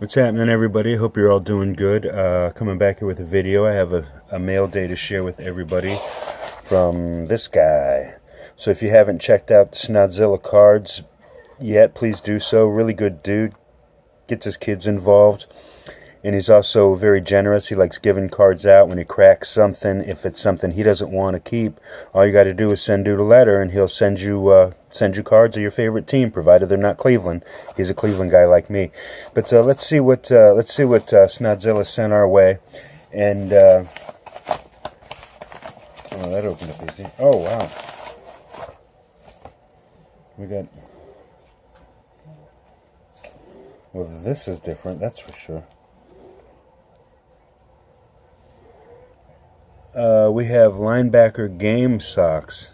What's happening, everybody? Hope you're all doing good. Coming back here with a video. I have a mail day to share with everybody from this guy. So if you haven't checked out Snodzilla Cards yet, please do so. Really good dude. Gets his kids involved. And he's also very generous. He likes giving cards out when he cracks something. If it's something he doesn't want to keep, all you got to do is send dude a letter, and he'll send you cards of your favorite team, provided they're not Cleveland. He's a Cleveland guy like me. But let's see what Snodzilla sent our way. And oh, that opened up easy. Oh wow, we got. Well, this is different. That's for sure. We have linebacker game socks.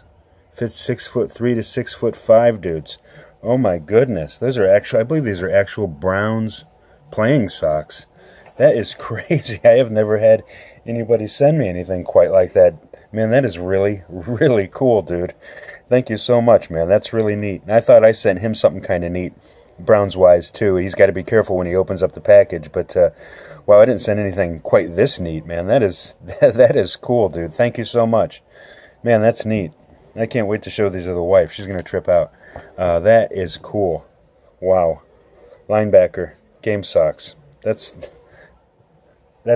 Fits 6'3" to 6'5" dudes. Oh my goodness, those are actual. I believe these are actual Browns playing socks. That is crazy. I have never had anybody send me anything quite like that. Man, that is really, really cool, dude. Thank you so much, man. That's really neat. And I thought I sent him something kind of neat, Browns-wise, too. He's got to be careful when he opens up the package, but wow, I didn't send anything quite this neat, man. That is cool, dude. Thank you so much. Man, that's neat. I can't wait to show these to the wife. She's going to trip out. That is cool. Wow. Linebacker, game socks. That's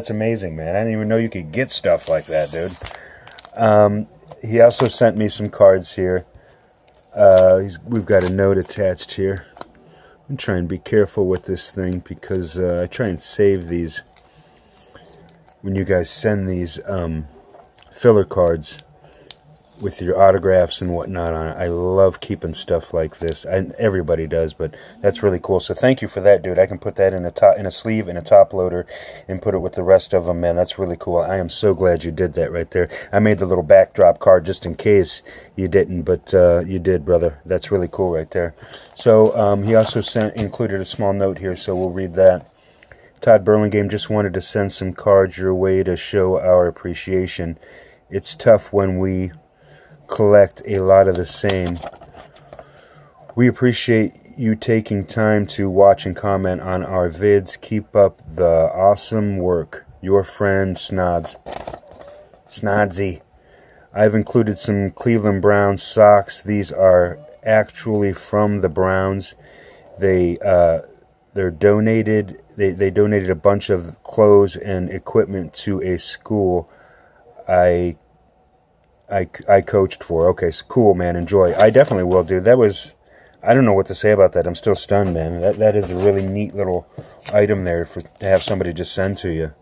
amazing, man. I didn't even know you could get stuff like that, dude. He also sent me some cards here. We've got a note attached here. I'm trying to be careful with this thing because I try and save these when you guys send these filler cards with your autographs and whatnot on it. I love keeping stuff like this. Everybody does, but that's really cool. So thank you for that, dude. I can put that in a sleeve in a top loader and put it with the rest of them. Man, that's really cool. I am so glad you did that right there. I made the little backdrop card just in case you didn't, but you did, brother. That's really cool right there. So he also included a small note here, so we'll read that. Todd Burlingame just wanted to send some cards your way to show our appreciation. It's tough when we collect a lot of the same. We appreciate you taking time to watch and comment on our vids. Keep up the awesome work. Your friend Snodzy. I've included some Cleveland Browns socks. These are actually from the Browns. They're donated. They donated a bunch of clothes and equipment to a school I coached for. Okay, so cool, man. Enjoy. I definitely will, dude. That was, I don't know what to say about that. I'm still stunned, man. That is a really neat little item there to have somebody just send to you.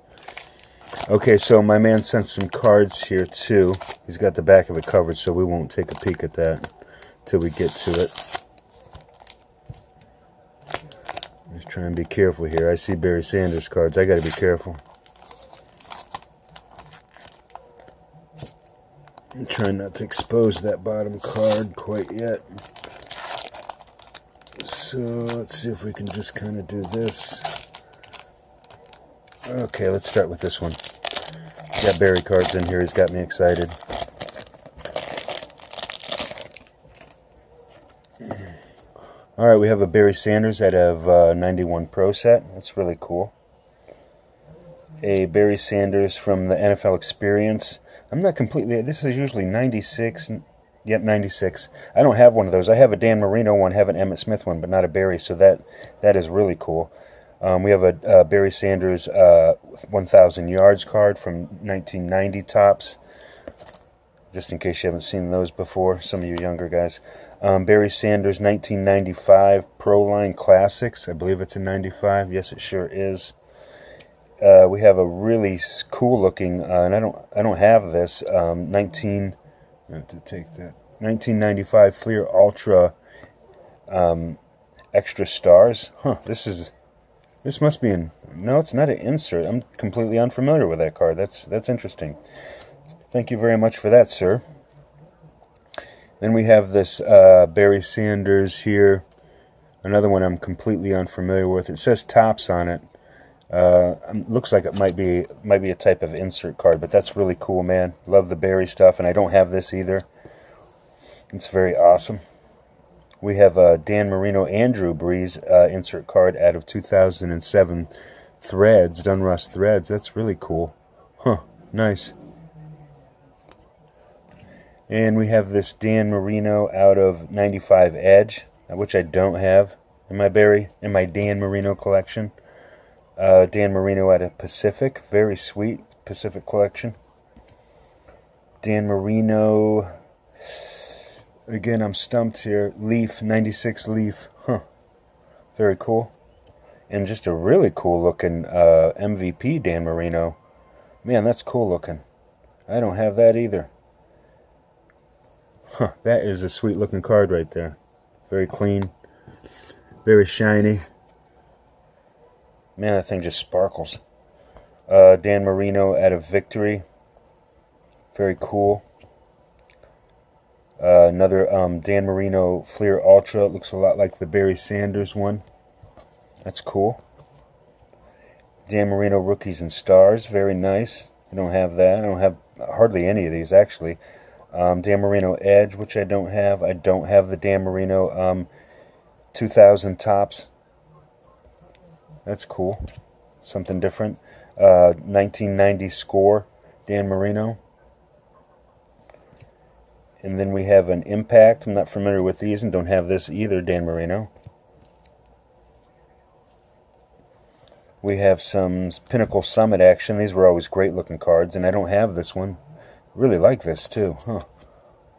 Okay, so my man sent some cards here too. He's got the back of it covered, so we won't take a peek at that till we get to it. Just trying to be careful here. I see Barry Sanders cards. I got to be careful. I'm trying not to expose that bottom card quite yet. So let's see if we can just kind of do this. Okay, let's start with this one. Got Barry cards in here. He's got me excited. All right, we have a Barry Sanders out of 91 Pro set. That's really cool. A Barry Sanders from the NFL Experience. I'm not completely, this is usually 96, yep, 96. I don't have one of those. I have a Dan Marino one, have an Emmitt Smith one, but not a Barry, so that is really cool. We have a Barry Sanders 1,000 yards card from 1990 Topps, just in case you haven't seen those before, some of you younger guys. Barry Sanders 1995 Pro Line Classics. I believe it's a 95. Yes, it sure is. We have a really cool looking, and I don't have this. I have to take that. 1995 Fleer Ultra Extra Stars. Huh? This must be no, it's not an insert. I'm completely unfamiliar with that card. That's interesting. Thank you very much for that, sir. Then we have this Barry Sanders here. Another one I'm completely unfamiliar with. It says Topps on it. Looks like it might be a type of insert card, but that's really cool, man. Love the Barry stuff, and I don't have this either. It's very awesome. We have a Dan Marino Andrew Breeze insert card out of 2007 Threads, Dunrust Threads. That's really cool. Huh, nice. And we have this Dan Marino out of 95 Edge, which I don't have in my Dan Marino collection. Dan Marino out of Pacific, very sweet Pacific collection. Dan Marino, again I'm stumped here, Leaf, 96 Leaf, huh, very cool. And just a really cool looking MVP Dan Marino. Man, that's cool looking. I don't have that either. Huh, that is a sweet looking card right there. Very clean, very shiny. Man, that thing just sparkles. Dan Marino out of Victory. Very cool. Another Dan Marino Fleer Ultra. It looks a lot like the Barry Sanders one. That's cool. Dan Marino Rookies and Stars. Very nice. I don't have that. I don't have hardly any of these, actually. Dan Marino Edge, which I don't have. I don't have the Dan Marino 2000 Tops. That's cool. Something different. 1990 Score, Dan Marino. And then we have an Impact. I'm not familiar with these and don't have this either, Dan Marino. We have some Pinnacle Summit action. These were always great looking cards, and I don't have this one. Really like this too. Huh.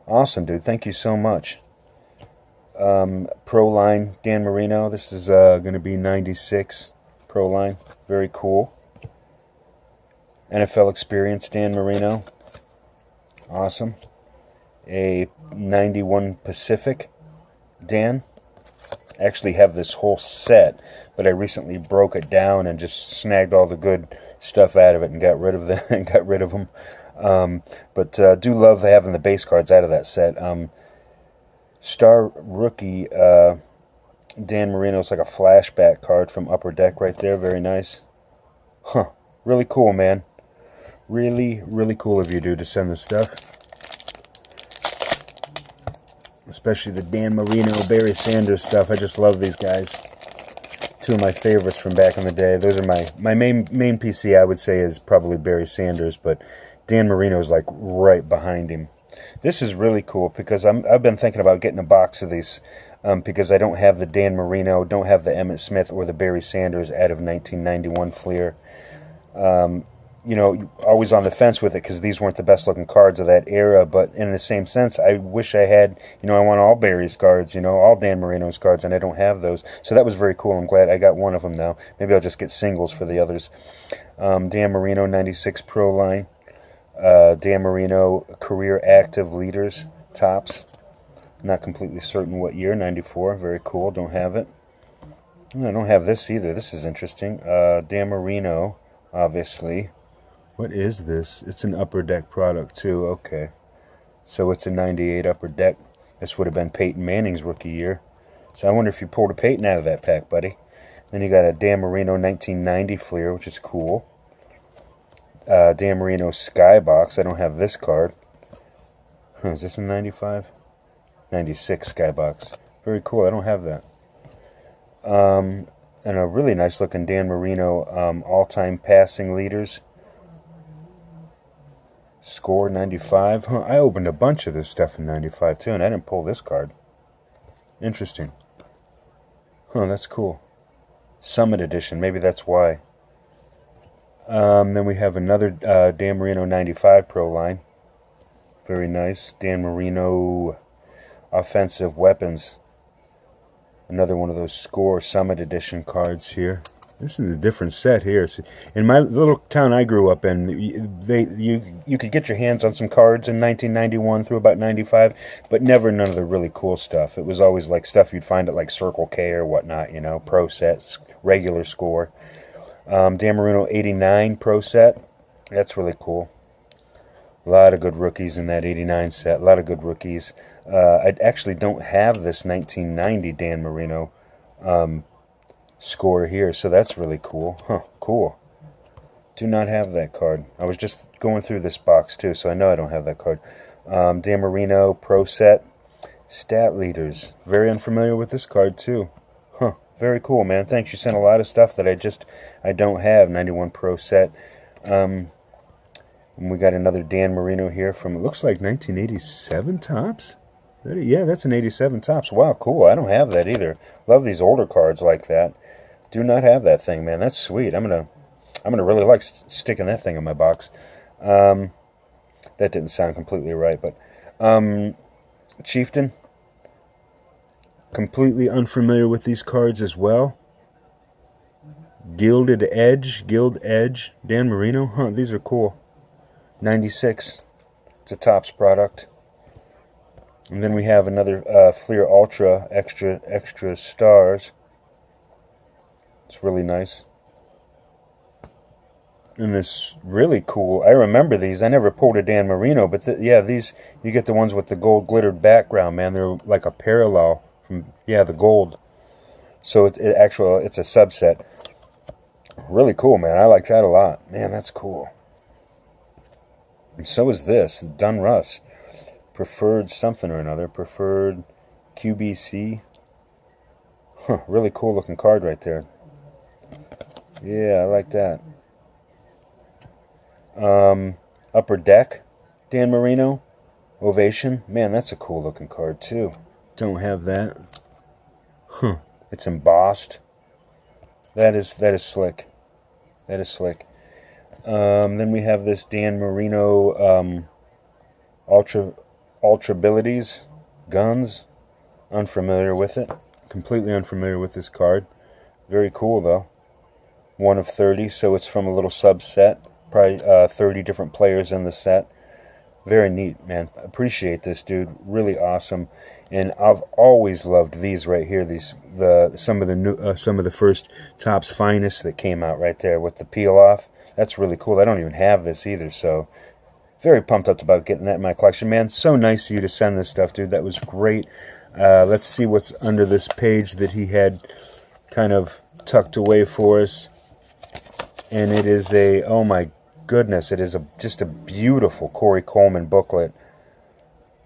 Awesome, dude. Thank you so much. Pro Line Dan Marino. This is going to be 96 Pro Line. Very cool. NFL Experience Dan Marino. Awesome. A 91 Pacific Dan. I actually have this whole set, but I recently broke it down and just snagged all the good stuff out of it and got rid of them. But do love having the base cards out of that set. Star Rookie Dan Marino is like a flashback card from Upper Deck right there. Very nice. Huh. Really cool, man. Really, really cool of you, dude, to send this stuff. Especially the Dan Marino, Barry Sanders stuff. I just love these guys. Two of my favorites from back in the day. Those are my main PC, I would say, is probably Barry Sanders, but Dan Marino is like right behind him. This is really cool because I've been thinking about getting a box of these because I don't have the Dan Marino, don't have the Emmitt Smith or the Barry Sanders out of 1991 Fleer. You know, always on the fence with it because these weren't the best looking cards of that era, but in the same sense, I wish I had, you know, I want all Barry's cards, you know, all Dan Marino's cards, and I don't have those. So that was very cool. I'm glad I got one of them now. Maybe I'll just get singles for the others. Dan Marino 96 Pro Line. Dan Marino Career Active Leaders Tops. Not completely certain what year. 94. Very cool. Don't have it. I don't have this either. This is interesting. Dan Marino, obviously. What is this? It's an Upper Deck product too. Okay. So it's a 98 Upper Deck. This would have been Peyton Manning's rookie year. So I wonder if you pulled a Peyton out of that pack, buddy. Then you got a Dan Marino 1990 Fleer, which is cool. Dan Marino Skybox. I don't have this card. Is this in 95? 96 Skybox. Very cool. I don't have that. And a really nice looking Dan Marino all-time passing leaders. Score 95. Huh, I opened a bunch of this stuff in 95 too, and I didn't pull this card. Interesting. Huh, that's cool. Summit Edition. Maybe that's why. Then we have another Dan Marino 95 Pro Line. Very nice. Dan Marino Offensive Weapons. Another one of those Score Summit Edition cards here. This is a different set here. So in my little town I grew up in, you could get your hands on some cards in 1991 through about 95, but never none of the really cool stuff. It was always like stuff you'd find at like Circle K or whatnot, you know, pro sets, regular Score. Dan Marino 89 Pro Set. That's really cool. A lot of good rookies in that 89 set. A lot of good rookies. I actually don't have this 1990 Dan Marino Score here, so that's really cool. Huh, cool. Do not have that card. I was just going through this box too, so I know I don't have that card. Dan Marino Pro Set. Stat leaders. Very unfamiliar with this card, too. Huh. Very cool, man. Thanks. You sent a lot of stuff that I don't have. 91 Pro set. And we got another Dan Marino here from, it looks like 1987 tops. Yeah, that's an 87 tops. Wow, cool. I don't have that either. Love these older cards like that. Do not have that thing, man. That's sweet. I'm gonna really like sticking that thing in my box. That didn't sound completely right, but Chieftain. Completely unfamiliar with these cards as well. Guild Edge, Dan Marino. Huh, these are cool. 96. It's a Topps product. And then we have another Fleer Ultra extra stars. It's really nice. And this really cool. I remember these. I never pulled a Dan Marino, but yeah, these, you get the ones with the gold glittered background, man. They're like a parallel from, yeah, the gold. So it's a subset. Really cool, man. I like that a lot. Man, that's cool. And so is this, Dun Russ. Preferred something or another. Preferred QBC. Huh, really cool looking card right there. Yeah, I like that. Upper Deck, Dan Marino. Ovation. Man, that's a cool looking card too. Don't have that. Huh. It's embossed. That is slick. That is slick. Then we have this Dan Marino Ultra Abilities Guns. Unfamiliar with it. Completely unfamiliar with this card. Very cool though. 1 of 30, so it's from a little subset. Probably 30 different players in the set. Very neat, man. Appreciate this, dude. Really awesome. And I've always loved these right here. Some of the first Topps Finest that came out right there with the peel off. That's really cool. I don't even have this either, so very pumped up about getting that in my collection, man. So nice of you to send this stuff, dude. That was great. Let's see what's under this page that he had kind of tucked away for us. And it is oh my goodness, it is just a beautiful Corey Coleman booklet.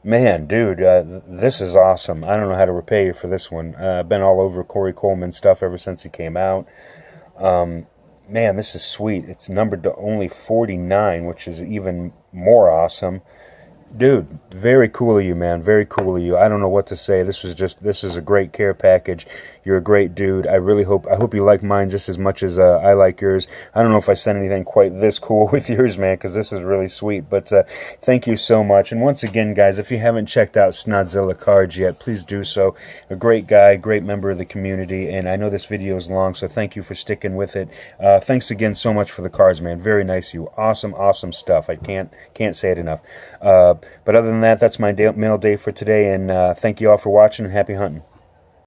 Man, dude, this is awesome. I don't know how to repay you for this one. I've been all over Corey Coleman stuff ever since he came out. Man, this is sweet. It's numbered to only 49, which is even more awesome. Dude, very cool of you, man. Very cool of you. I don't know what to say. This is a great care package. You're a great dude. I hope you like mine just as much as I like yours. I don't know if I sent anything quite this cool with yours, man, because this is really sweet. But thank you so much. And once again, guys, if you haven't checked out Snodzilla Cards yet, please do so. A great guy, great member of the community. And I know this video is long, so thank you for sticking with it. Thanks again so much for the cards, man. Very nice of you. Awesome, awesome stuff. I can't say it enough. But other than that, that's my mail day for today, and thank you all for watching, and happy hunting.